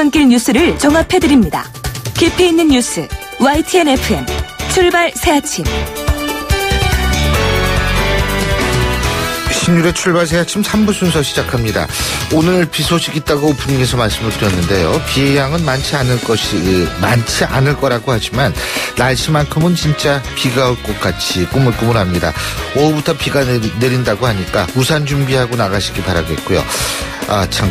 출근길 뉴스를 종합해드립니다. 깊이 있는 뉴스 YTN FM 출발 새아침. 신율의 출발 새아침 3부 순서 시작합니다. 오늘 비 소식 있다고 오프닝에서 말씀을 드렸는데요. 비의 양은 많지 않을 거라고 하지만 날씨만큼은 진짜 비가 올 것 같이 꾸물꾸물합니다. 오후부터 비가 내린다고 하니까 우산 준비하고 나가시기 바라겠고요.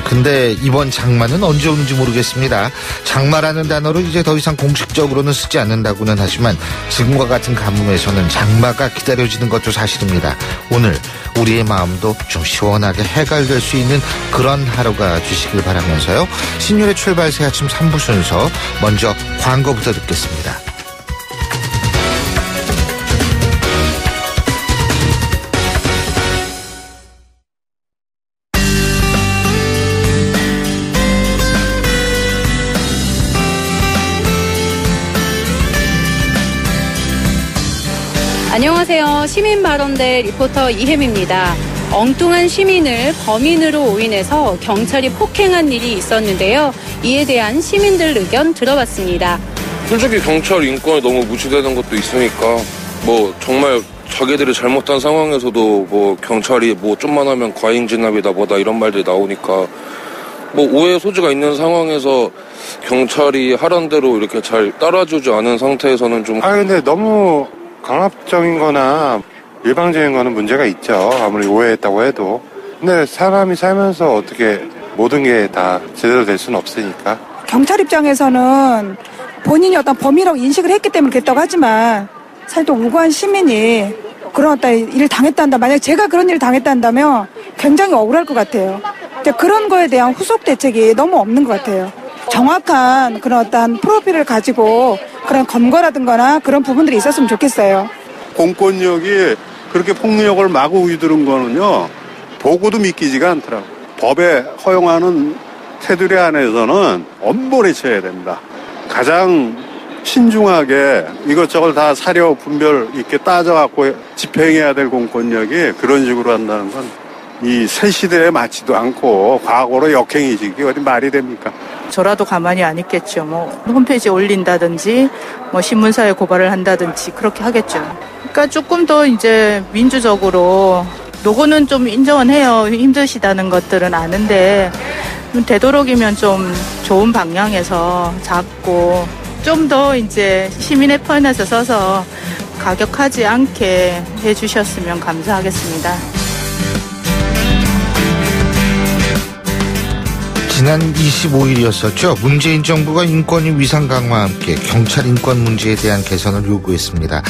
근데 이번 장마는 언제 오는지 모르겠습니다. 장마라는 단어를 이제 더 이상 공식적으로는 쓰지 않는다고는 하지만 지금과 같은 가뭄에서는 장마가 기다려지는 것도 사실입니다. 오늘 우리의 마음도 좀 시원하게 해갈될 수 있는 그런 하루가 되시길 바라면서요. 신율의 출발 새 아침 3부 순서 먼저 광고부터 듣겠습니다. 안녕하세요. 시민발언대 리포터 이혜미입니다. 엉뚱한 시민을 범인으로 오인해서 경찰이 폭행한 일이 있었는데요. 이에 대한 시민들 의견 들어봤습니다. 솔직히 경찰 인권이 너무 무시되는 것도 있으니까 정말 자기들이 잘못한 상황에서도 경찰이 좀만 하면 과잉 진압이다 뭐다 이런 말들이 나오니까 오해 소지가 있는 상황에서 경찰이 하란 대로 이렇게 잘 따라주지 않은 상태에서는 좀 근데 너무 강압적인 거나 일방적인 거는 문제가 있죠. 아무리 오해했다고 해도. 근데 사람이 살면서 어떻게 모든 게 다 제대로 될 수는 없으니까. 경찰 입장에서는 본인이 어떤 범인이라고 인식을 했기 때문에 그랬다고 하지만 사실 또 무고한 시민이 그런 어떤 일을 당했단다. 만약 제가 그런 일을 당했단다면 굉장히 억울할 것 같아요. 근데 그런 거에 대한 후속 대책이 너무 없는 것 같아요. 정확한 그런 어떤 프로필을 가지고 그런 검거라든가 그런 부분들이 있었으면 좋겠어요. 공권력이 그렇게 폭력을 마구 휘두른 거는요, 보고도 믿기지가 않더라고요. 법에 허용하는 테두리 안에서는 엄벌에 쳐야 됩니다. 가장 신중하게 이것저것 다 사려 분별 있게 따져갖고 집행해야 될 공권력이 그런 식으로 한다는 건 이 새 시대에 맞지도 않고 과거로 역행이지 어디 말이 됩니까? 저라도 가만히 안 있겠죠. 홈페이지에 올린다든지 신문사에 고발을 한다든지 그렇게 하겠죠. 그러니까 조금 더 이제 민주적으로 요거는 좀 인정은 해요. 힘드시다는 것들은 아는데 되도록이면 좀 좋은 방향에서 잡고 좀 더 이제 시민의 편에서 서서 가격하지 않게 해주셨으면 감사하겠습니다. 지난 25일이었었죠. 문재인 정부가 인권위 위상 강화와 함께 경찰 인권 문제에 대한 개선을 요구했습니다.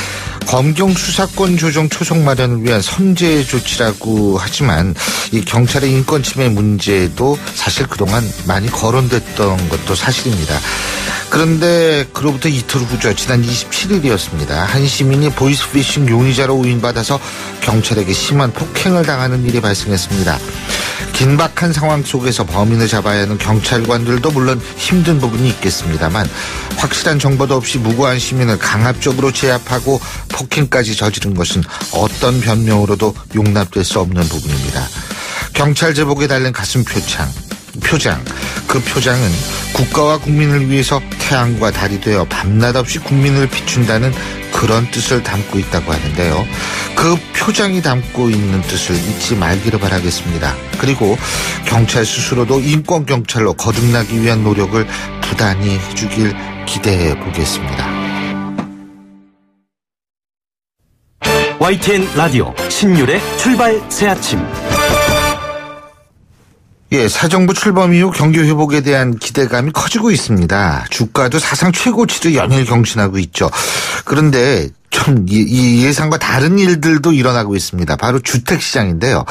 검경 수사권 조정 초속 마련을 위한 선제 조치라고 하지만 이 경찰의 인권 침해 문제도 사실 그동안 많이 거론됐던 것도 사실입니다. 그런데 그로부터 이틀 후죠. 지난 27일이었습니다. 한 시민이 보이스피싱 용의자로 오인받아서 경찰에게 심한 폭행을 당하는 일이 발생했습니다. 긴박한 상황 속에서 범인을 잡아야 하는 경찰관들도 물론 힘든 부분이 있겠습니다만 확실한 정보도 없이 무고한 시민을 강압적으로 제압하고 폭행까지 저지른 것은 어떤 변명으로도 용납될 수 없는 부분입니다. 경찰 제복에 달린 가슴 표장. 그 표장은 국가와 국민을 위해서 태양과 달이 되어 밤낮 없이 국민을 비춘다는 그런 뜻을 담고 있다고 하는데요. 그 표장이 담고 있는 뜻을 잊지 말기를 바라겠습니다. 그리고 경찰 스스로도 인권경찰로 거듭나기 위한 노력을 부단히 해주길 기대해 보겠습니다. YTN 라디오 신율의 출발 새아침. 사정부 출범 이후 경기 회복에 대한 기대감이 커지고 있습니다. 주가도 사상 최고치를 연일 경신하고 있죠. 그런데 좀 이 예상과 다른 일들도 일어나고 있습니다. 바로 주택시장인데요.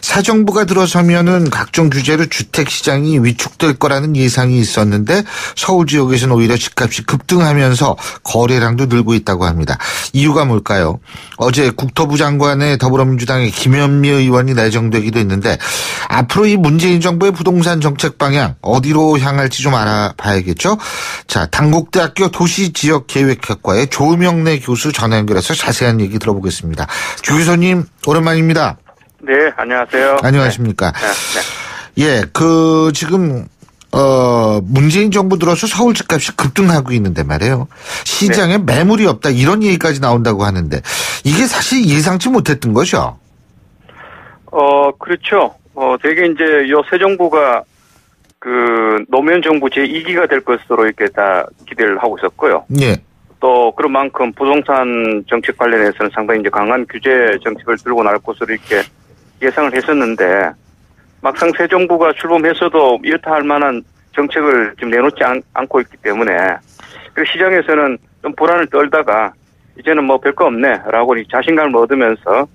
사정부가 들어서면은 각종 규제로 주택시장이 위축될 거라는 예상이 있었는데 서울 지역에서는 오히려 집값이 급등하면서 거래량도 늘고 있다고 합니다. 이유가 뭘까요? 어제 국토부 장관의 더불어민주당의 김현미 의원이 내정되기도 했는데 앞으로 이 문재인 정부의 부동산 정책 방향 어디로 향할지 좀 알아봐야겠죠. 자, 당국대학교 도시지역계획학과의 조명래 교수 전화 연결해서 자세한 얘기 들어보겠습니다. 조 교수님 오랜만입니다. 네, 안녕하세요. 안녕하십니까. 네. 지금 문재인 정부 들어서 서울 집값이 급등하고 있는데 말이에요. 시장에 매물이 없다 이런 얘기까지 나온다고 하는데 이게 사실 예상치 못했던 거죠. 그렇죠. 되게 이제 새 정부가 그 노무현 정부 제2기가 될 것으로 이렇게 다 기대를 하고 있었고요. 예. 또 그런 만큼 부동산 정책 관련해서는 상당히 이제 강한 규제 정책을 들고 나올 것으로 이렇게 예상을 했었는데 막상 새 정부가 출범해서도 이렇다 할 만한 정책을 지금 내놓지 않고 있기 때문에 그 시장에서는 좀 불안을 떨다가 이제는 뭐 별거 없네라고 자신감을 얻으면서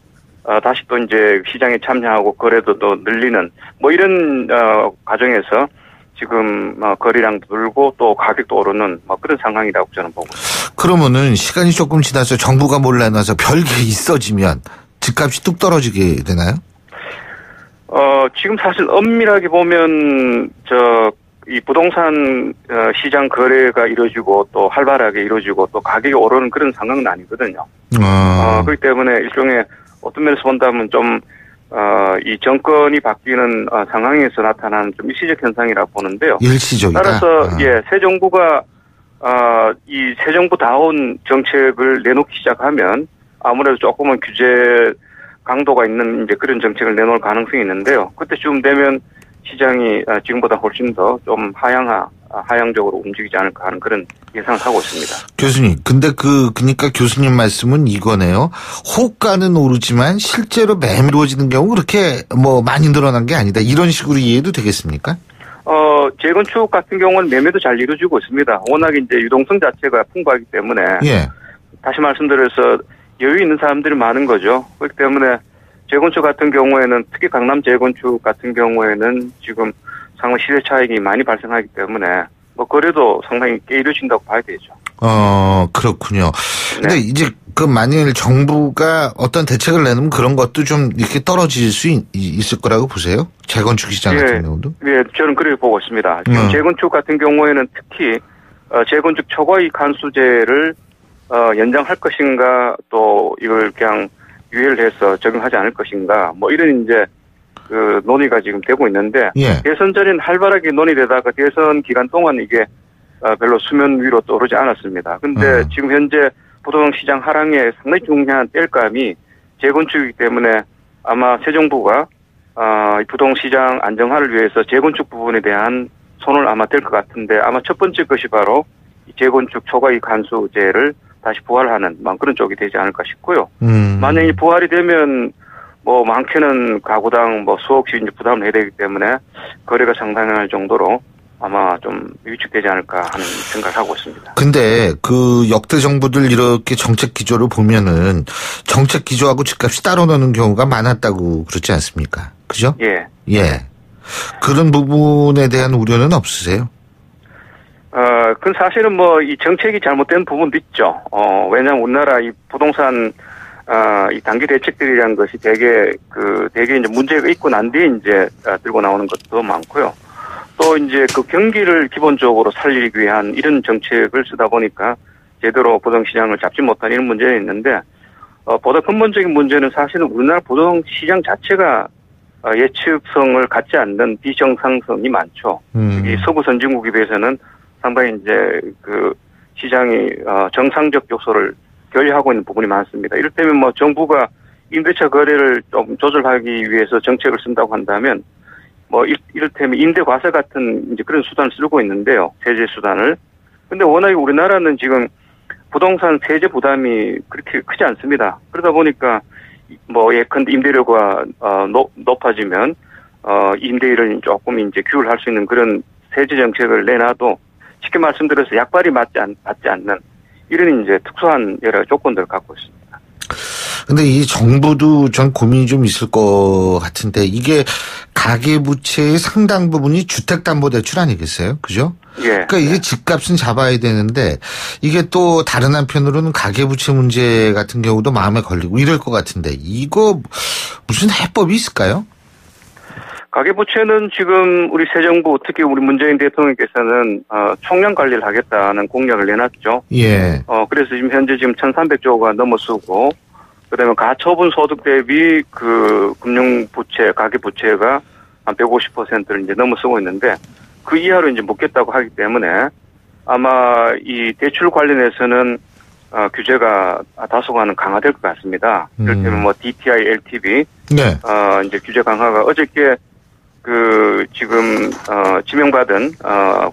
다시 또 이제 시장에 참여하고 거래도 또 늘리는 뭐 이런 과정에서 지금 거래량도 늘고 또 가격도 오르는 뭐 그런 상황이라고 저는 보고 있습니다. 그러면은 시간이 조금 지나서 정부가 몰라놔서 별게 있어지면 집값이 뚝 떨어지게 되나요? 지금 사실 엄밀하게 보면 이 부동산 시장 거래가 이루어지고 또 활발하게 이루어지고 또 가격이 오르는 그런 상황은 아니거든요. 그렇기 때문에 일종의 어떤 면에서 본다면 좀 이 정권이 바뀌는 상황에서 나타나는 좀 일시적 현상이라고 보는데요. 일시적이다. 따라서 새 정부가 이 새 정부다운 정책을 내놓기 시작하면 아무래도 조금은 규제 강도가 있는 이제 그런 정책을 내놓을 가능성이 있는데요. 그때쯤 되면 시장이 지금보다 훨씬 더 좀 하향적으로 움직이지 않을까 하는 그런 예상을 하고 있습니다. 교수님, 근데 그러니까 교수님 말씀은 이거네요. 호가는 오르지만 실제로 매매 이루어지는 경우 그렇게 뭐 많이 늘어난 게 아니다. 이런 식으로 이해도 되겠습니까? 재건축 같은 경우는 매매도 잘 이루어지고 있습니다. 워낙 이제 유동성 자체가 풍부하기 때문에. 예. 다시 말씀드려서 여유 있는 사람들이 많은 거죠. 그렇기 때문에 재건축 같은 경우에는 특히 강남 재건축 같은 경우에는 지금 상당히 시세 차익이 많이 발생하기 때문에 뭐 거래도 상당히 꽤 이루어진다고 봐야 되죠. 그렇군요. 근데 이제 만일 정부가 어떤 대책을 내놓으면 그런 것도 좀 이렇게 떨어질 수 있을 거라고 보세요? 재건축 시장 같은 경우도? 예, 저는 그렇게 보고 있습니다. 지금 재건축 같은 경우에는 특히 재건축 초과이익 환수제를 연장할 것인가 또 이걸 그냥 유예를 해서 적용하지 않을 것인가 뭐 이런 이제 그 논의가 지금 되고 있는데 대선 전에는 활발하게 논의되다가 대선 기간 동안 이게 별로 수면 위로 떠오르지 않았습니다. 근데 지금 현재 부동산 시장 하락에 상당히 중요한 땔감이 재건축이기 때문에 아마 새 정부가 부동산 시장 안정화를 위해서 재건축 부분에 대한 손을 아마 댈 것 같은데 아마 첫 번째 것이 바로 재건축 초과이익 환수제를 다시 부활하는 그런 쪽이 되지 않을까 싶고요. 만약에 부활이 되면 뭐 많게는 가구당 뭐 수억씩 이제 부담을 해야 되기 때문에 거래가 상당할 정도로 아마 좀 위축되지 않을까 하는 생각을 하고 있습니다. 근데 그 역대 정부들 이렇게 정책 기조를 보면은 정책 기조하고 집값이 따로 노는 경우가 많았다고 그렇지 않습니까? 그죠? 예. 그런 부분에 대한 우려는 없으세요? 그건 사실은 뭐 이 정책이 잘못된 부분도 있죠. 왜냐하면 우리나라 이 부동산 이 단기 대책들이라는 것이 되게 이제 문제가 있고 난 뒤에 이제 들고 나오는 것도 많고요. 또 이제 그 경기를 기본적으로 살리기 위한 이런 정책을 쓰다 보니까 제대로 부동산 시장을 잡지 못한 이런 문제가 있는데 보다 근본적인 문제는 사실은 우리나라 부동산 시장 자체가 예측성을 갖지 않는 비정상성이 많죠. 특히 서구 선진국에 비해서는 상당히 이제 그 시장이 정상적 요소를 결여하고 있는 부분이 많습니다. 이를테면 뭐 정부가 임대차 거래를 좀 조절하기 위해서 정책을 쓴다고 한다면 뭐 이를테면 임대 과세 같은 이제 그런 수단을 쓰고 있는데요. 세제 수단을. 근데 워낙에 우리나라는 지금 부동산 세제 부담이 그렇게 크지 않습니다. 그러다 보니까 뭐 예컨대 임대료가 높아지면 임대료를 조금 이제 규율할 수 있는 그런 세제 정책을 내놔도 쉽게 말씀드려서 약발이 맞지 않는 이런 이제 특수한 여러 조건들을 갖고 있습니다. 근데 이 정부도 전 고민이 좀 있을 것 같은데 이게 가계부채의 상당 부분이 주택담보대출 아니겠어요? 그죠? 그러니까 이게 집값은 잡아야 되는데 이게 또 다른 한편으로는 가계부채 문제 같은 경우도 마음에 걸리고 이럴 것 같은데 이거 무슨 해법이 있을까요? 가계부채는 지금 우리 새 정부 특히 우리 문재인 대통령께서는 총량 관리를 하겠다는 공약을 내놨죠. 그래서 지금 현재 1,300조가 넘어서고 그다음에 가처분 소득 대비 그 금융부채, 가계부채가 한 150%를 이제 넘어서고 있는데 그 이하로 이제 묻겠다고 하기 때문에 아마 이 대출 관련해서는 규제가 다소간은 강화될 것 같습니다. 이를테면 뭐 DTI, LTV, 네. 이제 규제 강화가 어저께 지금 지명받은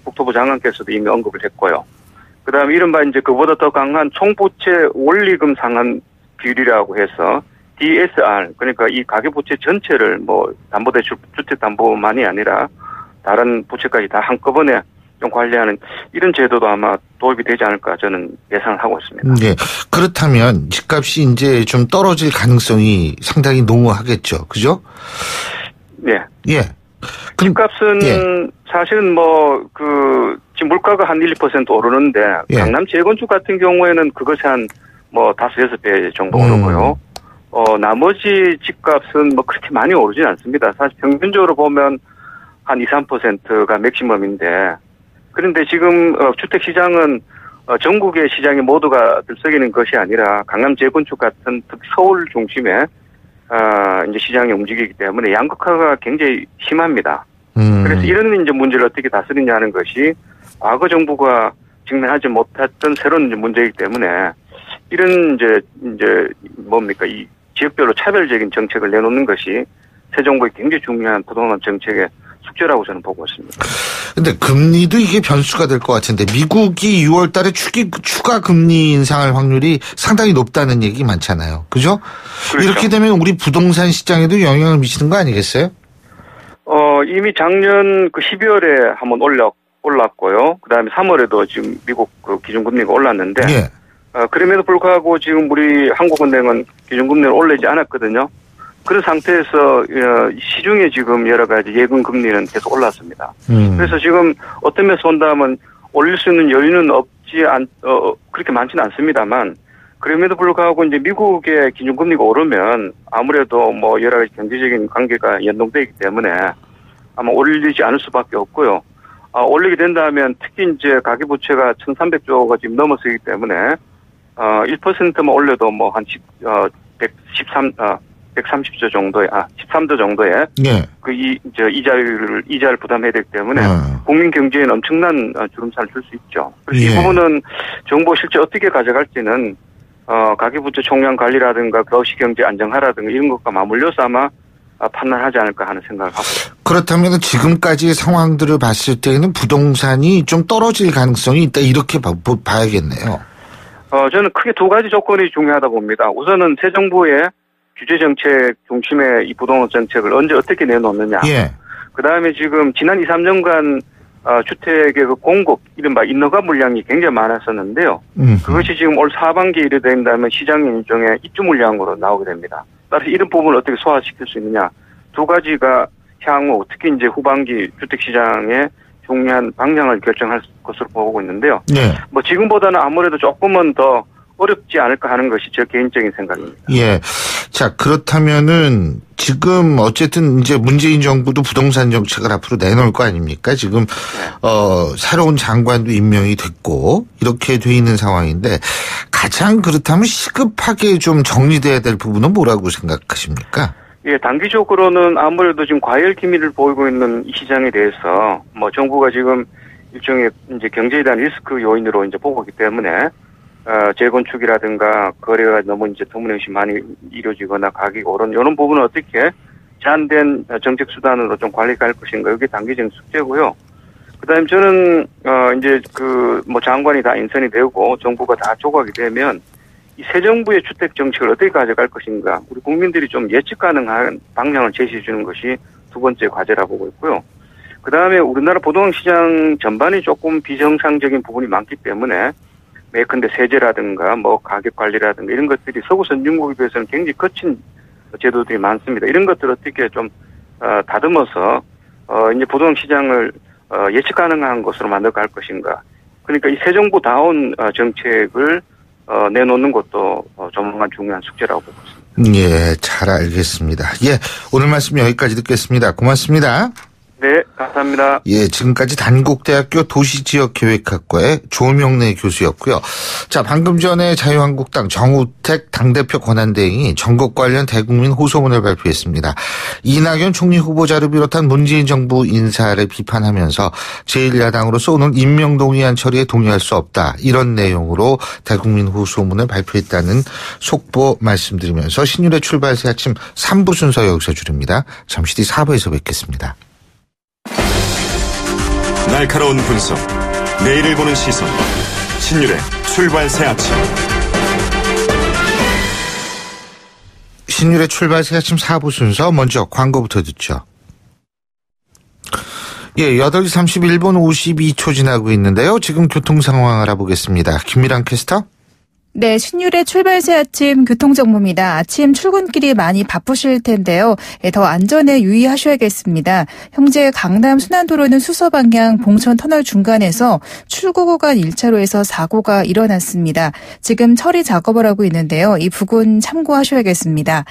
국토부 장관께서도 이미 언급을 했고요. 그다음에 이른바 이제 그보다 더 강한 총부채 원리금 상환 비율이라고 해서 DSR, 그러니까 이 가계부채 전체를 뭐 담보대출, 주택담보만이 아니라 다른 부채까지 다 한꺼번에 좀 관리하는 이런 제도도 아마 도입이 되지 않을까 저는 예상을 하고 있습니다. 네. 그렇다면 집값이 이제 좀 떨어질 가능성이 상당히 농후하겠죠. 그죠? 네. 예. 집값은 사실은 지금 물가가 한 1, 2% 오르는데 강남 재건축 같은 경우에는 그것이 한 5, 6배 정도 오르고요. 나머지 집값은 그렇게 많이 오르진 않습니다. 사실 평균적으로 보면 한 2, 3%가 맥시멈인데 그런데 지금 주택 시장은 전국의 시장이 모두가 들썩이는 것이 아니라 강남 재건축 같은 특히 서울 중심에 이제 시장이 움직이기 때문에 양극화가 굉장히 심합니다. 그래서 이런 이제 문제를 어떻게 다스리냐는 것이 과거 정부가 직면하지 못했던 새로운 이제 문제이기 때문에 이런 이제 이 지역별로 차별적인 정책을 내놓는 것이 새 정부의 굉장히 중요한 부동산 정책의 숙제라고 저는 보고 있습니다. 근데 금리도 이게 변수가 될 것 같은데 미국이 6월 달에 추가 금리 인상할 확률이 상당히 높다는 얘기 많잖아요. 그죠? 그렇죠. 이렇게 되면 우리 부동산 시장에도 영향을 미치는 거 아니겠어요? 이미 작년 12월에 한번 올랐고요. 그다음에 3월에도 지금 미국 기준금리가 올랐는데 그럼에도 불구하고 지금 우리 한국은행은 기준금리를 올리지 않았거든요. 그런 상태에서 시중에 지금 여러 가지 예금 금리는 계속 올랐습니다. 그래서 지금 어떤 면에서 본다면 올릴 수 있는 여유는 그렇게 많지는 않습니다만 그럼에도 불구하고 이제 미국의 기준금리가 오르면 아무래도 여러 가지 경제적인 관계가 연동되어 있기 때문에 아마 올리지 않을 수밖에 없고요. 올리게 된다면 특히 이제 가계부채가 1,300조가 지금 넘어서기 때문에 1%만 올려도 한 130조 정도의 13조 정도의 이자를 부담해야 되기 때문에 국민 경제에는 엄청난 주름살을 줄 수 있죠. 그래서 이 부분은 정부가 실제 어떻게 가져갈지는 가계부채 총량 관리라든가 거시경제 안정화라든가 이런 것과 맞물려서 아마 판단하지 않을까 하는 생각을 하고 있습니다. 그렇다면 지금까지의 상황들을 봤을 때는 부동산이 좀 떨어질 가능성이 있다 이렇게 봐야겠네요. 저는 크게 두 가지 조건이 중요하다고 봅니다. 우선은 새 정부의 규제 정책 중심의 이 부동산 정책을 언제 어떻게 내놓느냐. 그다음에 지금 지난 2, 3년간 주택의 공급, 이른바 인허가 물량이 굉장히 많았었는데요. 그것이 지금 올 하반기에 이르게 된다면 시장의 일종의 입주 물량으로 나오게 됩니다. 따라서 이런 부분을 어떻게 소화시킬 수 있느냐. 두 가지가 향후 특히 이제 후반기 주택 시장의 중요한 방향을 결정할 것으로 보고 있는데요. 지금보다는 아무래도 조금은 더 어렵지 않을까 하는 것이 제 개인적인 생각입니다. 자, 그렇다면은 지금 어쨌든 이제 문재인 정부도 부동산 정책을 앞으로 내놓을 거 아닙니까? 지금 새로운 장관도 임명이 됐고 이렇게 돼 있는 상황인데 가장 그렇다면 시급하게 좀 정리돼야 될 부분은 뭐라고 생각하십니까? 단기적으로는 아무래도 지금 과열 기미를 보이고 있는 이 시장에 대해서 정부가 지금 일종의 이제 경제에 대한 리스크 요인으로 이제 보고 있기 때문에 재건축이라든가 거래가 너무 이제 터무니없이 많이 이루어지거나 가격이 오른 이런 부분은 어떻게 제한된 정책 수단으로 좀 관리할 것인가 이게 단기적인 숙제고요. 그다음에 저는 이제 장관이 다 인선이 되고 정부가 다 조각이 되면 이 새 정부의 주택 정책을 어떻게 가져갈 것인가 우리 국민들이 좀 예측 가능한 방향을 제시해 주는 것이 두 번째 과제라 보고 있고요. 그다음에 우리나라 부동산 시장 전반이 조금 비정상적인 부분이 많기 때문에 예컨대 세제라든가 가격 관리라든가 이런 것들이 서구 선진국에 비해서는 굉장히 거친 제도들이 많습니다. 이런 것들을 어떻게 좀 다듬어서 이제 부동산 시장을 예측 가능한 것으로 만들어갈 것인가. 그러니까 이 새 정부다운 정책을 내놓는 것도 조만간 중요한 숙제라고 보고 있습니다. 잘 알겠습니다. 오늘 말씀 여기까지 듣겠습니다. 고맙습니다. 네, 감사합니다. 예, 지금까지 단국대학교 도시지역계획학과의 조명래 교수였고요. 자, 방금 전에 자유한국당 정우택 당대표 권한대행이 전국 관련 대국민 호소문을 발표했습니다. 이낙연 총리 후보자를 비롯한 문재인 정부 인사를 비판하면서 제1야당으로 쏘는 임명동의안 처리에 동의할 수 없다. 이런 내용으로 대국민 호소문을 발표했다는 속보 말씀드리면서 신율의 출발 새 아침 3부 순서 여기서 줄입니다. 잠시 뒤 4부에서 뵙겠습니다. 날카로운 분석, 내일을 보는 시선, 신율의 출발 새 아침. 신율의 출발 새 아침 4부 순서 먼저 광고부터 듣죠. 예, 8시 31분 52초 지나고 있는데요. 지금 교통 상황 알아보겠습니다. 김미랑 캐스터. 네, 신율의 출발 새 아침 교통정보입니다. 아침 출근길이 많이 바쁘실 텐데요. 더 안전에 유의하셔야겠습니다. 현재 강남 순환도로는 수서 방향 봉천 터널 중간에서 출구 구간 1차로에서 사고가 일어났습니다. 지금 처리 작업을 하고 있는데요. 이 부분 참고하셔야겠습니다.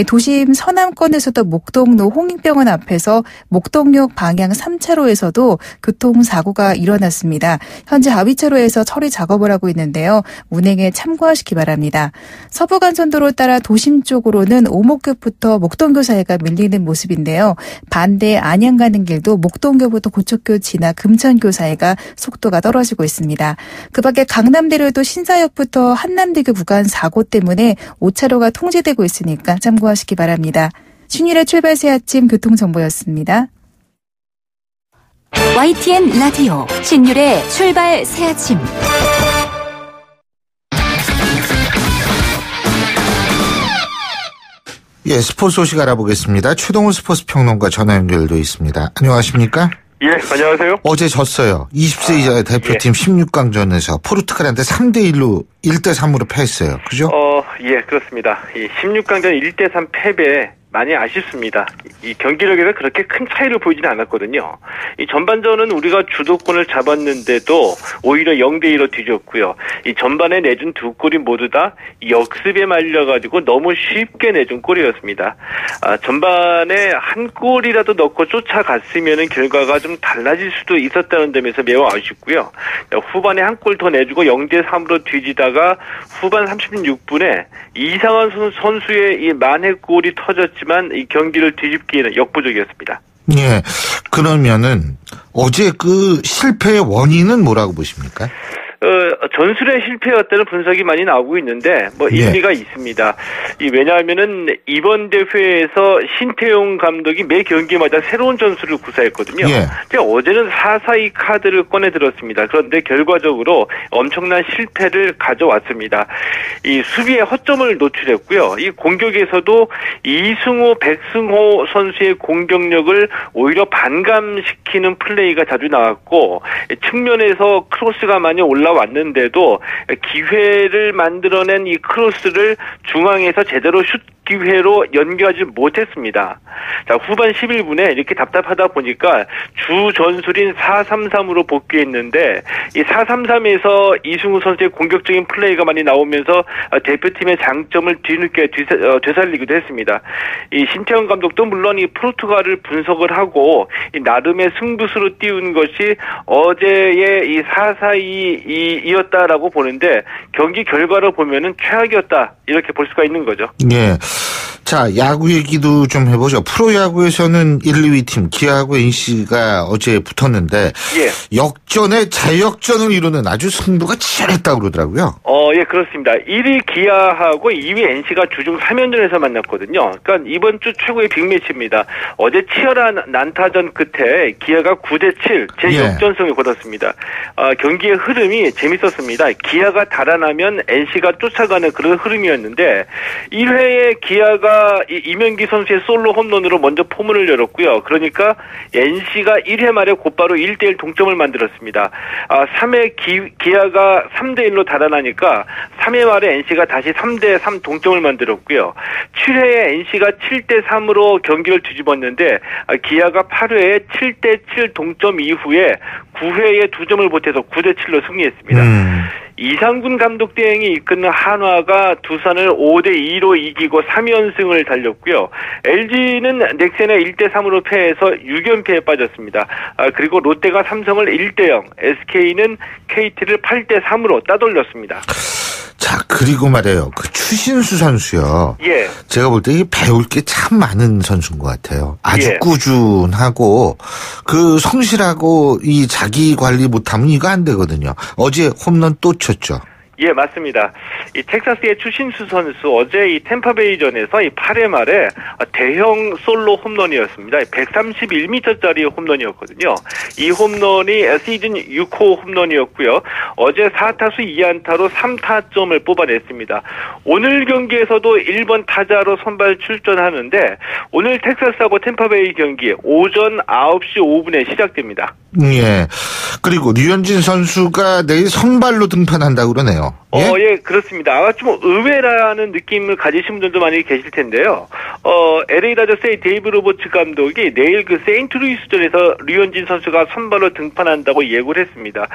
도심 서남권에서도 목동로 홍익병원 앞에서 목동역 방향 3차로에서도 교통사고가 일어났습니다. 현재 하위차로에서 처리 작업을 하고 있는데요. 운행에 참고하시기 바랍니다. 서부간선도로 따라 도심 쪽으로는 오목교부터 목동교 사이가 밀리는 모습인데요. 반대 안양 가는 길도 목동교부터 고척교 지나 금천교 사이가 속도가 떨어지고 있습니다. 그 밖에 강남대로도 신사역부터 한남대교 구간 사고 때문에 5차로가 통제되고 있으니까 참고하시기 바랍니다. 신율의 출발 새 아침 교통정보였습니다. YTN 라디오 신율의 출발 새 아침. 예, 스포츠 소식 알아보겠습니다. 최동훈 스포츠 평론가 전화 연결돼 있습니다. 안녕하십니까? 예, 안녕하세요. 어제 졌어요. 20세 이하 대표팀 16강전에서 포르투갈한테 3대1로 1대3으로 패했어요. 그죠? 예, 그렇습니다. 이 16강전 1대3 패배 많이 아쉽습니다. 이 경기력에서 그렇게 큰 차이를 보이지는 않았거든요. 이 전반전은 우리가 주도권을 잡았는데도 오히려 0대2로 뒤졌고요. 이 전반에 내준 두 골이 모두 다 역습에 말려가지고 너무 쉽게 내준 골이었습니다. 전반에 한 골이라도 넣고 쫓아갔으면 결과가 좀 달라질 수도 있었다는 점에서 매우 아쉽고요. 후반에 한 골 더 내주고 0대3으로 뒤지다가 후반 36분에 이상한 선수의 이 만회골이 터졌지만 이 경기를 뒤집기에는 역부족이었습니다. 예. 그러면은 어제 그 실패의 원인은 뭐라고 보십니까? 전술의 실패였다는 분석이 많이 나오고 있는데 일리가 있습니다. 왜냐하면은 이번 대회에서 신태용 감독이 매 경기마다 새로운 전술을 구사했거든요. 근데 어제는 4-4-2 카드를 꺼내 들었습니다. 그런데 결과적으로 엄청난 실패를 가져왔습니다. 이 수비에 허점을 노출했고요. 이 공격에서도 이승호, 백승호 선수의 공격력을 오히려 반감시키는 플레이가 자주 나왔고 측면에서 크로스가 많이 올라왔는데도 기회를 만들어낸 이 크로스를 중앙에서 제대로 슛 기회로 연결하지 못했습니다. 자, 후반 11분에 이렇게 답답하다 보니까 주 전술인 4-3-3으로 복귀했는데 이 4-3-3에서 이승우 선수의 공격적인 플레이가 많이 나오면서 대표팀의 장점을 뒤늦게 되살리기도 했습니다. 이 신태용 감독도 물론 이 포르투갈을 분석을 하고 이 나름의 승부수로 띄운 것이 어제의 이 4-4-2이었다라고 보는데 경기 결과를 보면은 최악이었다 이렇게 볼 수가 있는 거죠. 예. 자, 야구 얘기도 좀 해보죠. 프로야구에서는 1, 2위 팀 기아하고 NC가 어제 붙었는데 역전에 재역전을 이루는 아주 승부가 치열했다고 그러더라고요. 예, 그렇습니다. 1위 기아하고 2위 NC가 주중 3연전에서 만났거든요. 그러니까 이번 주 최고의 빅매치입니다. 어제 치열한 난타전 끝에 기아가 9대7 재역전승을 거뒀습니다. 경기의 흐름이 재밌었습니다. 기아가 달아나면 NC가 쫓아가는 그런 흐름이었는데 1회에 기아가 이명기 선수의 솔로 홈런으로 먼저 포문을 열었고요. 그러니까 NC가 1회 말에 곧바로 1대1 동점을 만들었습니다. 3회 기아가 3대1로 달아나니까 3회 말에 NC가 다시 3대3 동점을 만들었고요. 7회에 NC가 7대3으로 경기를 뒤집었는데 기아가 8회에 7대7 동점 이후에 9회에 2점을 보태서 9대7로 승리했습니다. 이상군 감독 대행이 이끄는 한화가 두산을 5대2로 이기고 3연승을 달렸고요. LG는 넥센에 1대3으로 패해서 6연패에 빠졌습니다. 그리고 롯데가 삼성을 1대0, SK는 KT를 8대3으로 따돌렸습니다. 자, 그리고 말이에요. 그 추신수 선수요. 예. 제가 볼 때 배울 게 참 많은 선수인 것 같아요. 아주 예. 꾸준하고 그 성실하고 이 자기 관리 못하면 이거 안 되거든요. 어제 홈런 또 쳤죠. 예, 맞습니다. 이 텍사스의 추신수 선수 어제 이 템파베이전에서 이 8회 말에 대형 솔로 홈런이었습니다. 131m짜리 홈런이었거든요. 이 홈런이 시즌 6호 홈런이었고요. 어제 4타수 2안타로 3타점을 뽑아냈습니다. 오늘 경기에서도 1번 타자로 선발 출전하는데 오늘 텍사스하고 템파베이 경기 오전 9시 5분에 시작됩니다. 예. 그리고 류현진 선수가 내일 선발로 등판한다고 그러네요. 예, 그렇습니다. 아마 좀 의외라는 느낌을 가지신 분들도 많이 계실 텐데요. LA 다저스의 데이브 로버츠 감독이 내일 그 세인트루이스전에서 류현진 선수가 선발로 등판한다고 예고를 했습니다.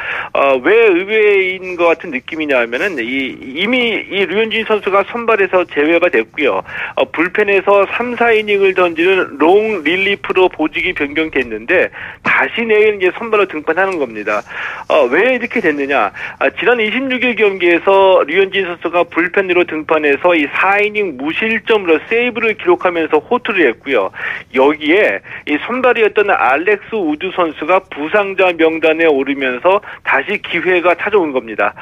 왜 의외인 것 같은 느낌이냐 하면은 이미 이 류현진 선수가 선발에서 제외가 됐고요. 불펜에서 3, 4이닝을 던지는 롱 릴리프로 보직이 변경됐는데 다시 내일 이제 선발로 등판하는 겁니다. 왜 이렇게 됐느냐? 지난 26일 경기에서 류현진 선수가 불펜으로 등판해서 이 4이닝 무실점으로 세이브를 기록하면서 호투를 했고요. 여기에 이 선발이었던 알렉스 우드 선수가 부상자 명단에 오르면서 다시 기회가 찾아온 겁니다.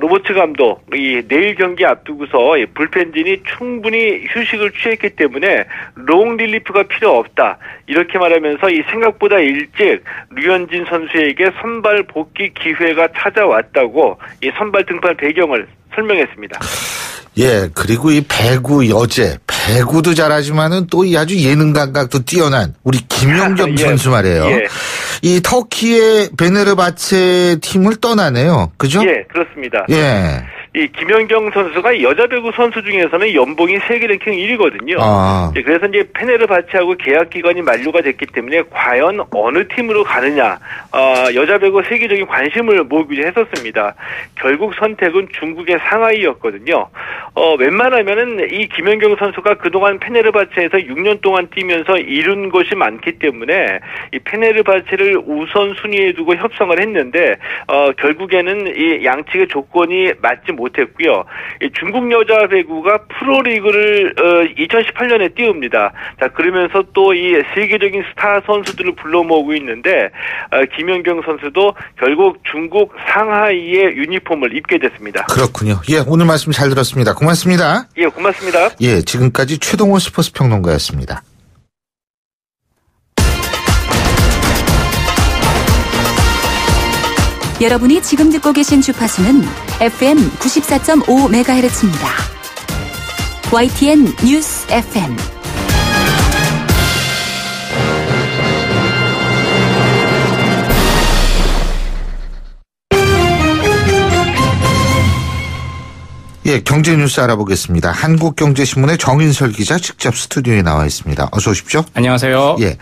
로버츠 감독 이 내일 경기 앞두고서 이 불펜진이 충분히 휴식을 취했기 때문에 롱 릴리프가 필요 없다. 이렇게 말하면서 이 생각보다 일찍 류현진 선수에게 선발 복귀 기회가 찾아왔다고 이 선발 등판 배경을 설명했습니다. 예, 그리고 이 배구 여제, 배구도 잘하지만은 또 이 아주 예능 감각도 뛰어난 우리 김연경 예, 선수 말이에요. 예. 이 터키의 베네르바체 팀을 떠나네요. 그죠? 예, 그렇습니다. 예. 이 김연경 선수가 여자 배구 선수 중에서는 연봉이 세계 랭킹 1위거든요. 그래서 이제 페네르바체하고 계약 기간이 만료가 됐기 때문에 과연 어느 팀으로 가느냐, 여자 배구 세계적인 관심을 모으기도 했었습니다. 결국 선택은 중국의 상하이였거든요. 웬만하면은 이 김연경 선수가 그동안 페네르바체에서 6년 동안 뛰면서 이룬 것이 많기 때문에 이 페네르바체를 우선 순위에 두고 협상을 했는데 결국에는 이 양측의 조건이 맞지 못했고요. 이 중국 여자 배구가 프로리그를 2018년에 띄웁니다. 자, 그러면서 또 이 세계적인 스타 선수들을 불러 모으고 있는데 김연경 선수도 결국 중국 상하이의 유니폼을 입게 됐습니다. 그렇군요. 예, 오늘 말씀 잘 들었습니다. 고맙습니다. 예, 고맙습니다. 예, 지금까지 최동호 스포츠 평론가였습니다. 여러분이 지금 듣고 계신 주파수는 FM 94.5MHz입니다. YTN 뉴스 FM. 예, 경제 뉴스 알아보겠습니다. 한국경제신문의 정인설 기자 직접 스튜디오에 나와 있습니다. 어서 오십시오. 안녕하세요. 예.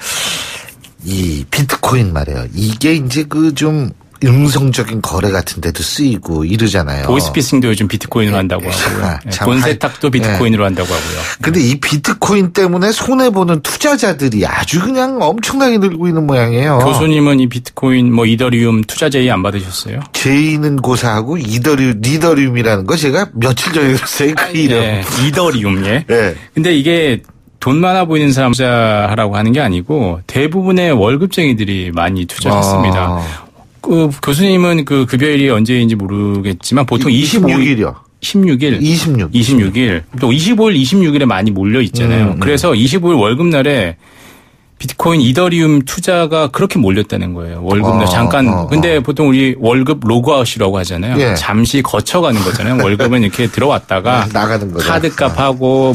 이 비트코인 말이에요. 이게 이제 그 좀 음성적인 거래 같은 데도 쓰이고 이러잖아요. 보이스피싱도 요즘 비트코인으로 한다고 하고요. 돈 세탁도 비트코인으로 한다고 하고요. 근데 이 비트코인 때문에 손해보는 투자자들이 아주 그냥 엄청나게 늘고 있는 모양이에요. 교수님은 이 비트코인 이더리움 투자 제의 안 받으셨어요? 제의는 고사하고 리더리움이라는 거 제가 며칠 전에 들었어요. 그 이름. 네, 이더리움. 예. 네. 근데 이게 돈 많아 보이는 사람 투자하라고 하는 게 아니고 대부분의 월급쟁이들이 많이 투자했습니다. 그 교수님은 그 급여일이 언제인지 모르겠지만 보통 26일이요. 16일. 26일. 또 25일, 26일에 많이 몰려 있잖아요. 그래서 25일 월급날에 비트코인 이더리움 투자가 그렇게 몰렸다는 거예요. 월급날 잠깐. 근데 보통 우리 월급 로그아웃이라고 하잖아요. 예. 잠시 거쳐가는 거잖아요. 월급은 이렇게 들어왔다가 나가는 거죠. 카드값하고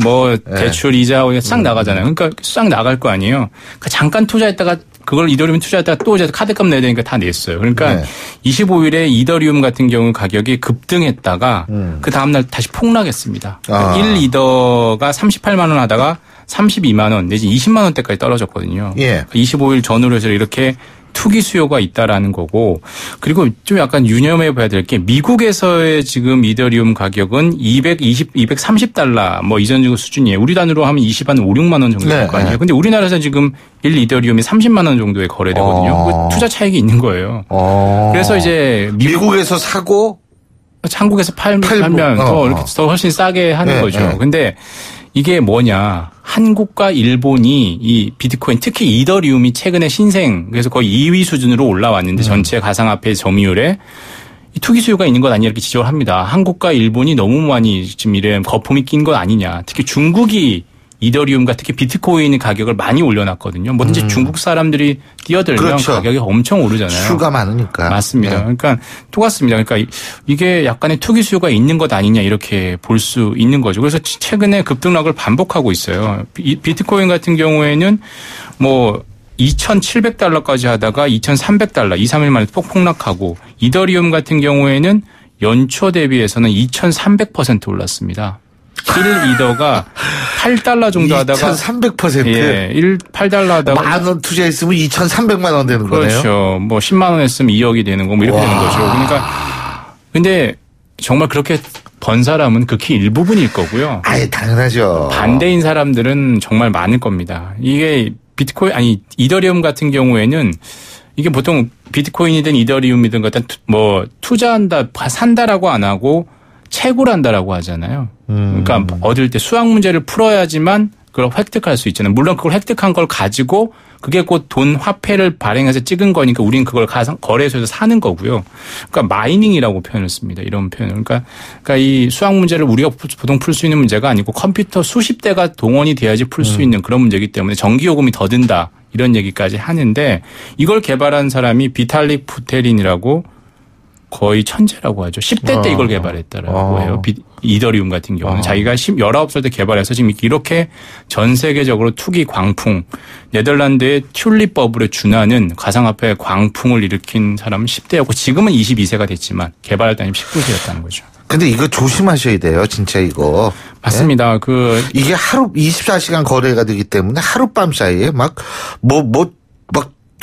대출 이자 싹 나가잖아요. 그러니까 싹 나갈 거 아니에요. 그러니까 잠깐 투자했다가 그걸 이더리움 투자했다가 또 이제 카드값 내야 되니까 다 냈어요. 그러니까 25일에 이더리움 같은 경우 가격이 급등했다가 그 다음날 다시 폭락했습니다. 1이더가 38만 원 하다가 32만 원 내지 20만 원대까지 떨어졌거든요. 예. 25일 전후로 해서 이렇게 투기 수요가 있다라는 거고 그리고 좀 약간 유념해 봐야 될 게 미국에서의 지금 이더리움 가격은 230달러 뭐 이전 수준이에요. 우리 단위로 하면 20한 5, 6만 원 정도 될 거 아니에요. 근데 우리나라에서 지금 1 이더리움이 30만 원 정도에 거래되거든요. 투자 차익이 있는 거예요. 그래서 이제 미국에서 사고 한국에서 팔면 더 훨씬 싸게 하는 거죠. 근데 이게 뭐냐. 한국과 일본이 이 비트코인 특히 이더리움이 최근에 신생 그래서 거의 2위 수준으로 올라왔는데 전체 가상화폐 점유율에 이 투기 수요가 있는 것 아니냐 이렇게 지적을 합니다. 한국과 일본이 너무 많이 지금 이래 거품이 낀 것 아니냐. 특히 중국이 이더리움과 특히 비트코인 가격을 많이 올려놨거든요. 뭐든지 중국 사람들이 뛰어들면 그렇죠. 가격이 엄청 오르잖아요. 수가 많으니까. 맞습니다. 그러니까 똑같습니다. 그러니까 이게 약간의 투기 수요가 있는 것 아니냐 이렇게 볼 수 있는 거죠. 그래서 최근에 급등락을 반복하고 있어요. 비트코인 같은 경우에는 뭐 2,700달러까지 하다가 2,300달러 2, 3일 만에 폭락하고 이더리움 같은 경우에는 연초 대비해서는 2,300% 올랐습니다. 1이더가 8달러 정도 하다가 2,300%? 예, 8달러 하다가 만 원 투자했으면 2,300만 원 되는 거네요. 그렇죠. 뭐 10만 원 했으면 2억이 되는 거 뭐 이렇게 되는 거죠. 그러니까 근데 정말 그렇게 번 사람은 극히 일부분일 거고요. 아예 당연하죠. 반대인 사람들은 정말 많을 겁니다. 이게 비트코인 아니 이더리움 같은 경우에는 이게 보통 비트코인이든 이더리움이든 같은 뭐 투자한다 산다라고 안 하고 채굴 한다라고 하잖아요. 그러니까 얻을 때 수학 문제를 풀어야지만 그걸 획득할 수 있잖아요. 물론 그걸 획득한 걸 가지고 그게 곧 돈 화폐를 발행해서 찍은 거니까 우리는 그걸 거래소에서 사는 거고요. 그러니까 마이닝이라고 표현을 씁니다. 이런 표현을. 그러니까 이 수학 문제를 우리가 보통 풀 수 있는 문제가 아니고 컴퓨터 수십 대가 동원이 돼야지 풀 수 있는 그런 문제이기 때문에 전기요금이 더 든다. 이런 얘기까지 하는데 이걸 개발한 사람이 비탈릭 부테린이라고 거의 천재라고 하죠. 10대 때 이걸 개발했다라고 해요. 이더리움 같은 경우는 자기가 19살 때 개발해서 지금 이렇게 전 세계적으로 투기 광풍 네덜란드의 튤립 버블에 준하는 가상화폐 광풍을 일으킨 사람은 10대였고 지금은 22세가 됐지만 개발할 때는 19세였다는 거죠. 근데 이거 조심하셔야 돼요. 진짜 이거. 맞습니다. 네? 이게 하루 24시간 거래가 되기 때문에 하룻밤 사이에 막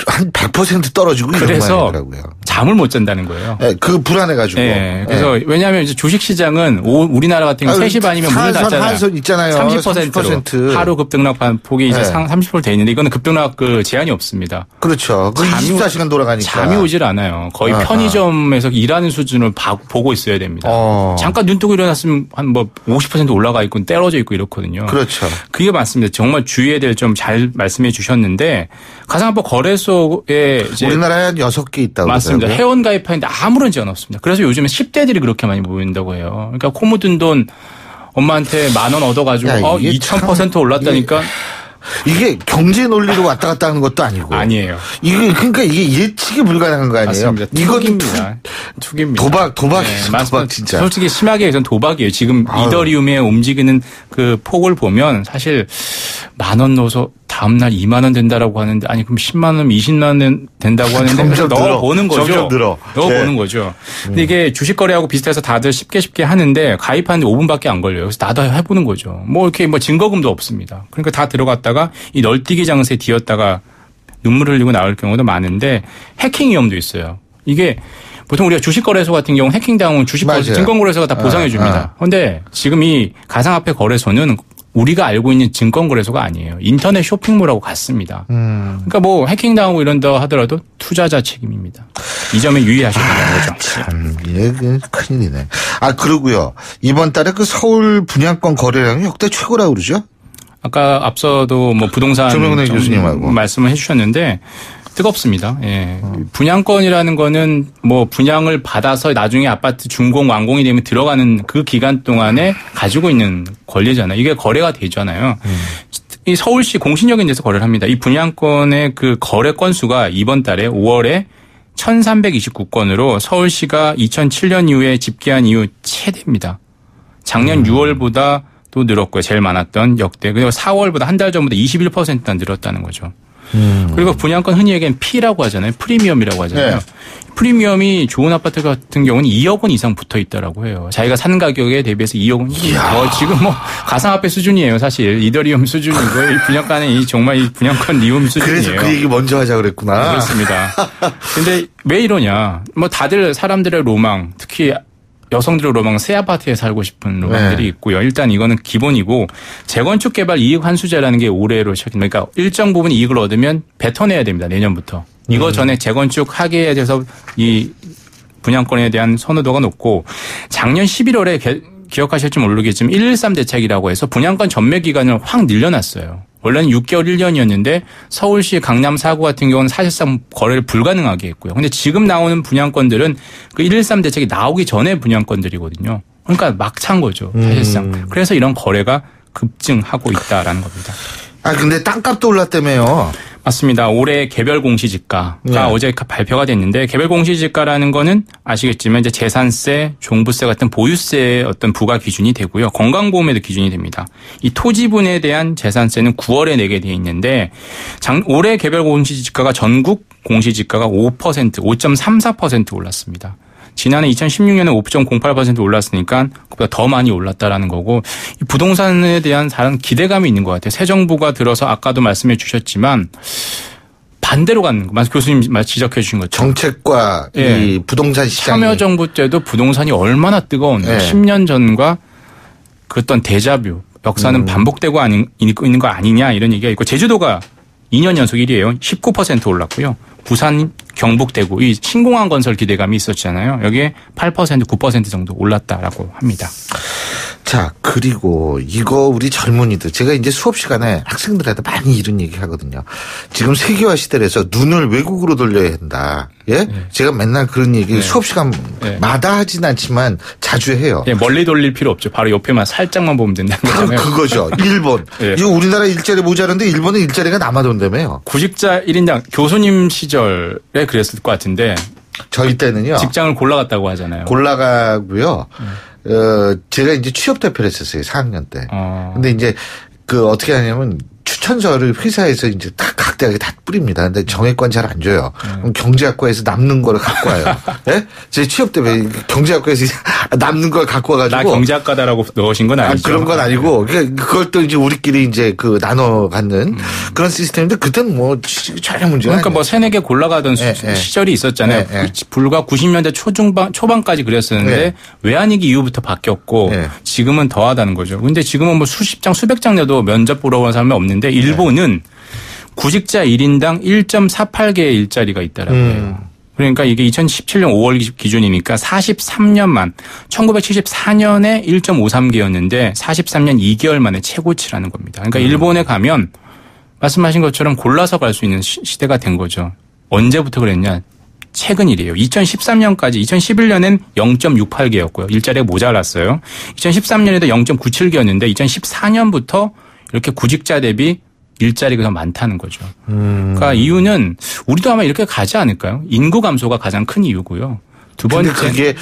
한 100% 떨어지고 그래서 이런 거예요. 잠을 못 잔다는 거예요. 네, 그 불안해가지고. 네, 그래서 왜냐하면 이제 주식시장은 우리나라 같은 경우 3시 반이면 문을 닫잖아요. 한선 있잖아요. 30%로 하루 급등락 폭이 이제 30% 돼 있는데 이거는 급등락 제한이 없습니다. 그렇죠. 24시간 돌아가니까. 잠이 오질 않아요. 거의 편의점에서 일하는 수준을 보고 있어야 됩니다. 잠깐 눈 뜨고 일어났으면 한 뭐 50% 올라가 있고 떨어져 있고 이렇거든요. 그렇죠. 그게 맞습니다. 정말 주의해야 될 점 잘 말씀해 주셨는데 가상화폐 거래소에 이제 우리나라에 한 6개 있다고 맞습니다. 회원 가입하는데 아무런 제한 없습니다. 그래서 요즘에 10대들이 그렇게 많이 모인다고 해요. 그러니까 코 묻은 돈 엄마한테 10,000원 얻어가지고 2,000% 올랐다니까. 이게 경제 논리로 왔다 갔다 하는 것도 아니고. 아니에요. 그러니까 이게 예측이 불가능한 거 아니에요? 맞습니다. 투기입니다. 투기입니다. 도박이죠. 네, 도박 진짜. 솔직히 심하게 해서는 도박이에요. 지금 이더리움에 움직이는 그 폭을 보면 사실 10,000원 넣어서 다음날 2만 원 된다라고 하는데 아니 그럼 10만 원, 20만 원 된다고 하는데 넣어보는 거죠. 점점 늘어. 넣어보는 거죠. 근데 이게 주식 거래하고 비슷해서 다들 쉽게 하는데 가입하는데 5분밖에 안 걸려요. 그래서 나도 해보는 거죠. 뭐 이렇게 증거금도 없습니다. 그러니까 다 들어갔다가 이 널뛰기 장세에 뒤었다가 눈물 흘리고 나올 경우도 많은데 해킹 위험도 있어요. 이게 보통 우리가 주식거래소 같은 경우 해킹당하면 주식거래소, 증권거래소가 다 보상해 줍니다. 그런데 지금 이 가상화폐 거래소는 우리가 알고 있는 증권거래소가 아니에요. 인터넷 쇼핑몰하고 같습니다. 그러니까 뭐 해킹당하고 이런다 하더라도 투자자 책임입니다. 이 점에 유의하셔야 되는 거죠. 참, 이게 큰일이네. 그러고요. 이번 달에 그 서울 분양권 거래량이 역대 최고라고 그러죠? 아까 앞서도 뭐 부동산 조명래 교수님하고 말씀을 해 주셨는데 뜨겁습니다. 예. 분양권이라는 거는 뭐 분양을 받아서 나중에 아파트 준공 완공이 되면 들어가는 그 기간 동안에 가지고 있는 권리잖아요. 이게 거래가 되잖아요. 이 서울시 공신력인 데서 거래를 합니다. 이 분양권의 그 거래 건수가 이번 달에 5월에 1,329건으로 서울시가 2007년 이후에 집계한 이후 최대입니다. 작년 6월보다 또 늘었고요. 제일 많았던 역대. 그리고 4월보다 한 달 전보다 21%나 늘었다는 거죠. 그리고 분양권 흔히 얘기하는 P라고 하잖아요. 프리미엄이라고 하잖아요. 네. 프리미엄이 좋은 아파트 같은 경우는 2억 원 이상 붙어 있다라고 해요. 자기가 사는 가격에 대비해서 2억 원. 지금 뭐 가상화폐 수준이에요. 사실 이더리움 수준이고 이 분양가는 정말 이 분양권 리움 수준이에요. 그래서 그 얘기 먼저 하자 그랬구나. 네, 그렇습니다. 근데 왜 이러냐? 뭐 다들 사람들의 로망, 특히 여성들의 로망, 새 아파트에 살고 싶은 로망들이 네. 있고요. 일단 이거는 기본이고 재건축 개발 이익 환수제라는 게 올해로 시작됩니다. 그러니까 일정 부분 이익을 얻으면 뱉어내야 됩니다. 내년부터. 이거 전에 재건축 하계에 대해서 이 분양권에 대한 선호도가 높고 작년 11월에 기억하실지 모르겠지만 113 대책이라고 해서 분양권 전매 기간을 확 늘려놨어요. 원래는 6개월 1년이었는데 서울시 강남 4구 같은 경우는 사실상 거래를 불가능하게 했고요. 근데 지금 나오는 분양권들은 그 113 대책이 나오기 전에 분양권들이거든요. 그러니까 막 찬 거죠. 사실상. 그래서 이런 거래가 급증하고 있다라는 겁니다. 근데 땅값도 올랐다며요. 맞습니다. 올해 개별 공시지가가 네. 어제 발표가 됐는데 개별 공시지가라는 거는 아시겠지만 이제 재산세, 종부세 같은 보유세의 어떤 부과 기준이 되고요. 건강보험에도 기준이 됩니다. 이 토지분에 대한 재산세는 9월에 내게 돼 있는데 올해 개별 공시지가가 전국 공시지가가 5.34% 올랐습니다. 지난해 2016년에 5.08% 올랐으니까 그보다 더 많이 올랐다라는 거고 이 부동산에 대한 다른 기대감이 있는 것 같아요. 새 정부가 들어서 아까도 말씀해 주셨지만 반대로 가는 거. 교수님 지적해 주신 것처럼. 정책과 네. 이 부동산 시장이. 참여정부 때도 부동산이 얼마나 뜨거웠나. 네. 10년 전과 그 어떤 데자뷰. 역사는 반복되고 있는 거 아니냐 이런 얘기가 있고 제주도가 2년 연속 1위예요. 19% 올랐고요. 부산, 경북, 대구 이 신공항 건설 기대감이 있었잖아요. 여기에 8%, 9% 정도 올랐다라고 합니다. 자, 그리고 이거 우리 젊은이들 제가 이제 수업 시간에 학생들한테 많이 이런 얘기 하거든요. 지금 세계화 시대라서 눈을 외국으로 돌려야 한다. 예? 네. 제가 맨날 그런 얘기 수업 시간마다 하진 않지만 자주 해요. 네, 멀리 돌릴 필요 없죠. 바로 옆에만 살짝만 보면 된다는 거잖아요. 그거죠. 일본. 네. 이거 우리나라 일자리 모자란데 일본은 일자리가 남아돈다며요. 구직자 1인당 교수님 시절에 그랬을 것 같은데 저희 때는요. 직장을 골라갔다고 하잖아요. 골라가고요. 제가 이제 취업 대표를 했었어요. 4학년 때. 근데 이제 어떻게 하냐면 추천서를 회사에서 이제 각 대학에 다 뿌립니다. 근데 정액관 잘 안 줘요. 그럼 경제학과에서 남는 거를 갖고 와요. 예? 제 취업 때문에 경제학과에서 남는 걸 갖고 와가지고. 나 경제학과다라고 넣으신 건 아니죠. 그런 건 아니고. 그걸 또 이제 우리끼리 이제 나눠 갖는 그런 시스템인데 그때는 뭐 전혀 문제가 그러니까 뭐 세네 개 골라가던 시절이 있었잖아요. 불과 90년대 초반까지 그랬었는데 외환위기 이후부터 바뀌었고 지금은 더하다는 거죠. 근데 지금은 뭐 수십 장, 수백 장 내도 면접 보러 온 사람이 없는데 일본은 구직자 1인당 1.48개의 일자리가 있다라고 해요. 그러니까 이게 2017년 5월 기준이니까 43년 만 1974년에 1.53개였는데 43년 2개월 만에 최고치라는 겁니다. 그러니까 일본에 가면 말씀하신 것처럼 골라서 갈 수 있는 시대가 된 거죠. 언제부터 그랬냐. 최근 일이에요. 2013년까지 2011년엔 0.68개였고요. 일자리가 모자랐어요. 2013년에도 0.97개였는데 2014년부터 이렇게 구직자 대비 일자리가 더 많다는 거죠. 그러니까 이유는 우리도 아마 이렇게 가지 않을까요? 인구 감소가 가장 큰 이유고요. 두 번째.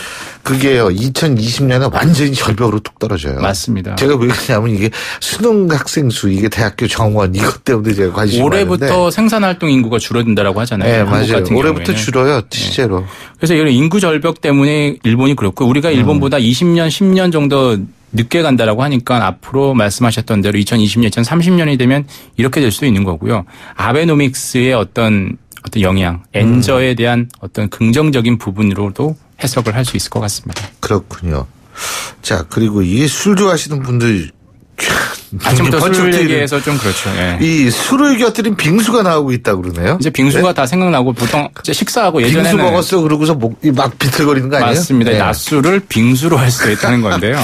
그게요. 2020년에 완전히 절벽으로 뚝 떨어져요. 맞습니다. 제가 왜 그러냐면 이게 수능 학생 수, 이게 대학교 정원 이것 때문에 제가 관심이 많은데. 올해부터 생산활동 인구가 줄어든다라고 하잖아요. 네, 맞아요. 올해부터 줄어요. 실제로. 네. 그래서 이런 인구 절벽 때문에 일본이 그렇고 우리가 일본보다 20년, 10년 정도 늦게 간다라고 하니까 앞으로 말씀하셨던 대로 2020년, 2030년이 되면 이렇게 될 수도 있는 거고요. 아베노믹스의 어떤 영향, 엔저에 대한 어떤 긍정적인 부분으로도 해석을 할 수 있을 것 같습니다. 그렇군요. 자, 그리고 이게 술 좋아하시는 분들 아침부터 술 얘기해서 좀 그렇죠. 예. 이 술을 곁들인 빙수가 나오고 있다고 그러네요. 이제 빙수가 다 생각나고 보통 이제 식사하고 예전에는 빙수 먹었어 그러고서 목이 막 비틀거리는 거 아니에요? 맞습니다. 네. 낮술을 빙수로 할 수 있다는 건데요.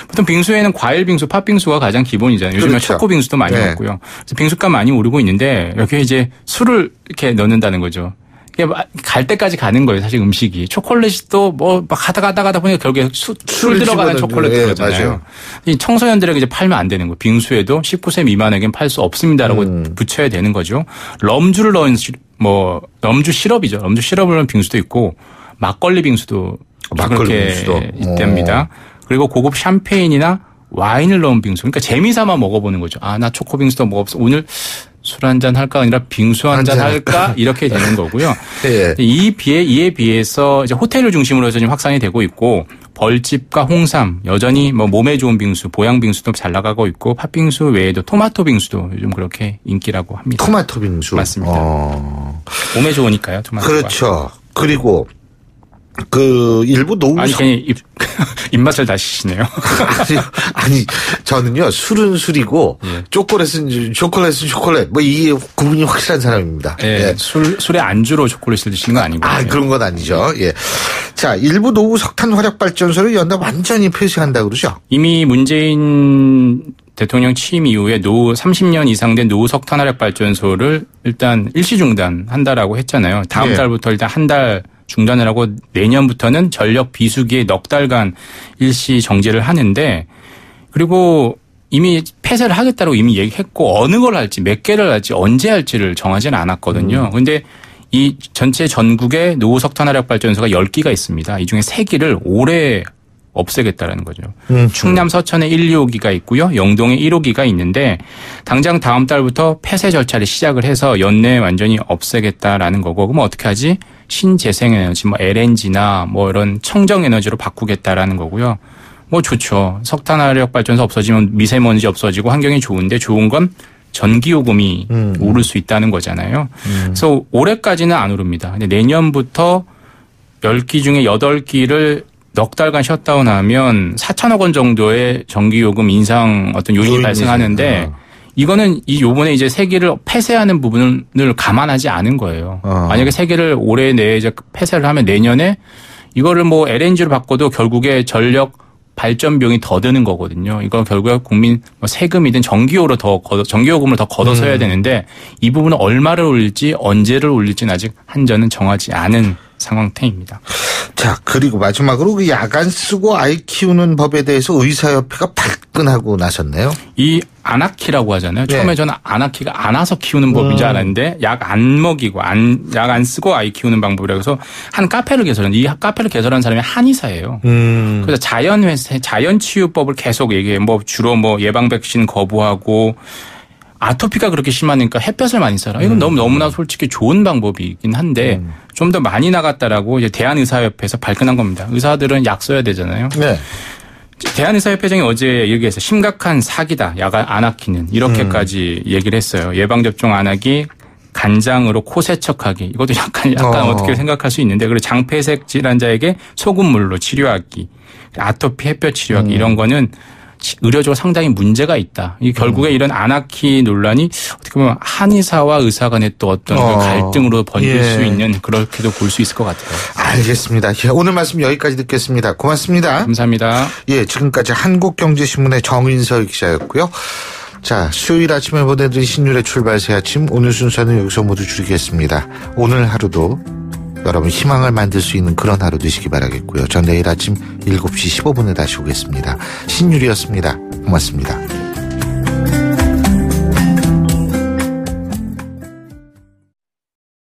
보통 빙수에는 과일 빙수, 팥 빙수가 가장 기본이잖아요. 요즘에 그렇죠. 초코 빙수도 많이 먹고요. 그래서 빙수값 많이 오르고 있는데 여기에 이제 술을 이렇게 넣는다는 거죠. 갈 때까지 가는 거예요, 사실 음식이. 초콜릿도 뭐 막 하다 보니까 결국에 술 들어가는 초콜릿 들어가잖아요. 이 청소년들에게 이제 팔면 안 되는 거예요. 빙수에도 19세 미만에게는 팔 수 없습니다라고 붙여야 되는 거죠. 럼주를 넣은 럼주 시럽이죠. 럼주 시럽을 넣은 빙수도 있고 막걸리 빙수도 그렇게 있답니다. 그리고 고급 샴페인이나 와인을 넣은 빙수. 그러니까 재미삼아 먹어보는 거죠. 나 초코빙수도 먹어봤어. 오늘 술 한잔 할까 아니라 빙수 한잔 할까 이렇게 되는 거고요. 예. 이에 비해서 이제 호텔을 중심으로 해서 지금 확산이 되고 있고 벌집과 홍삼 여전히 뭐 몸에 좋은 빙수, 보양 빙수도 잘 나가고 있고 팥빙수 외에도 토마토 빙수도 요즘 그렇게 인기라고 합니다. 토마토 빙수 맞습니다. 몸에 좋으니까요. 토마토가. 그렇죠. 그리고 일부 노후 아니 그냥 입맛을 다시시네요. 아니 저는요 술은 술이고 예. 초콜릿은 초콜릿 뭐 이게 구분이 확실한 사람입니다. 예. 예. 술에 안주로 초콜릿을 드시는 건 아니고요. 그런 건 아니죠. 예. 자 일부 노후 석탄 화력 발전소를 연다 완전히 폐쇄한다 그러죠. 이미 문재인 대통령 취임 이후에 30년 이상 된 노후 석탄 화력 발전소를 일단 일시 중단한다라고 했잖아요. 다음 달부터 일단 한 달 중단을 하고 내년부터는 전력 비수기에 넉 달간 일시 정지를 하는데 그리고 이미 폐쇄를 하겠다고 이미 얘기했고 어느 걸 할지 몇 개를 할지 언제 할지를 정하지는 않았거든요. 그런데 이 전체 전국에 노후 석탄 화력 발전소가 10기가 있습니다. 이 중에 3기를 올해 없애겠다라는 거죠. 충남 서천에 1, 2호기가 있고요. 영동에 1호기가 있는데 당장 다음 달부터 폐쇄 절차를 시작을 해서 연내에 완전히 없애겠다라는 거고 그럼 어떻게 하지? 신재생에너지 뭐 LNG나 뭐 이런 청정에너지로 바꾸겠다라는 거고요. 뭐 좋죠. 석탄 화력 발전소 없어지면 미세먼지 없어지고 환경이 좋은데 좋은 건 전기요금이 오를 수 있다는 거잖아요. 그래서 올해까지는 안 오릅니다. 근데 내년부터 10기 중에 8기를 넉 달간 셧다운하면 4천억 원 정도의 전기요금 인상 어떤 요인이 발생하는데 이거는 요번에 이제 3기를 폐쇄하는 부분을 감안하지 않은 거예요. 만약에 3기를 올해 내에 이제 폐쇄를 하면 내년에 이거를 뭐 LNG로 바꿔도 결국에 전력 발전 비용이 더 드는 거거든요. 이거 결국에 국민 세금이든 전기요금을 더 걷어서 해야 되는데 이 부분은 얼마를 올릴지 언제를 올릴지는 아직 한전은 정하지 않은 상황태입니다. 자, 그리고 마지막으로 야간 쓰고 아이 키우는 법에 대해서 의사협회가 발끈하고 나섰네요. 이 아나키라고 하잖아요. 처음에 저는 아나키가 안아서 키우는 법인 줄 알았는데 약 안 먹이고 약 안 쓰고 아이 키우는 방법이라고 해서 한 카페를 개설했는데 이 카페를 개설한 사람이 한의사예요. 그래서 자연치유법을 계속 얘기해요. 뭐 주로 뭐 예방 백신 거부하고 아토피가 그렇게 심하니까 햇볕을 많이 쏴라. 이건 너무나 솔직히 좋은 방법이긴 한데 좀 더 많이 나갔다라고 이제 대한의사협회에서 발끈한 겁니다. 의사들은 약 써야 되잖아요. 네. 대한의사협회장이 어제 얘기해서 심각한 사기다. 야간 안 아키는 이렇게까지 얘기를 했어요. 예방접종 안 하기, 간장으로 코 세척하기. 이것도 약간 어떻게 생각할 수 있는데 그리고 장폐색 질환자에게 소금물로 치료하기, 아토피 햇볕 치료하기 이런 거는 의료적으로 상당히 문제가 있다. 이 결국에 이런 아나키 논란이 어떻게 보면 한의사와 의사 간의 또 어떤 갈등으로 번질 수 있는 그렇게도 볼 수 있을 것 같아요. 알겠습니다. 오늘 말씀 여기까지 듣겠습니다. 고맙습니다. 감사합니다. 예, 지금까지 한국경제신문의 정인서 기자였고요. 자, 수요일 아침에 보내드린 신율의 출발 새 아침 오늘 순서는 여기서 모두 줄이겠습니다. 오늘 하루도 여러분 희망을 만들 수 있는 그런 하루 되시기 바라겠고요. 전 내일 아침 7시 15분에 다시 오겠습니다. 신율이었습니다. 고맙습니다.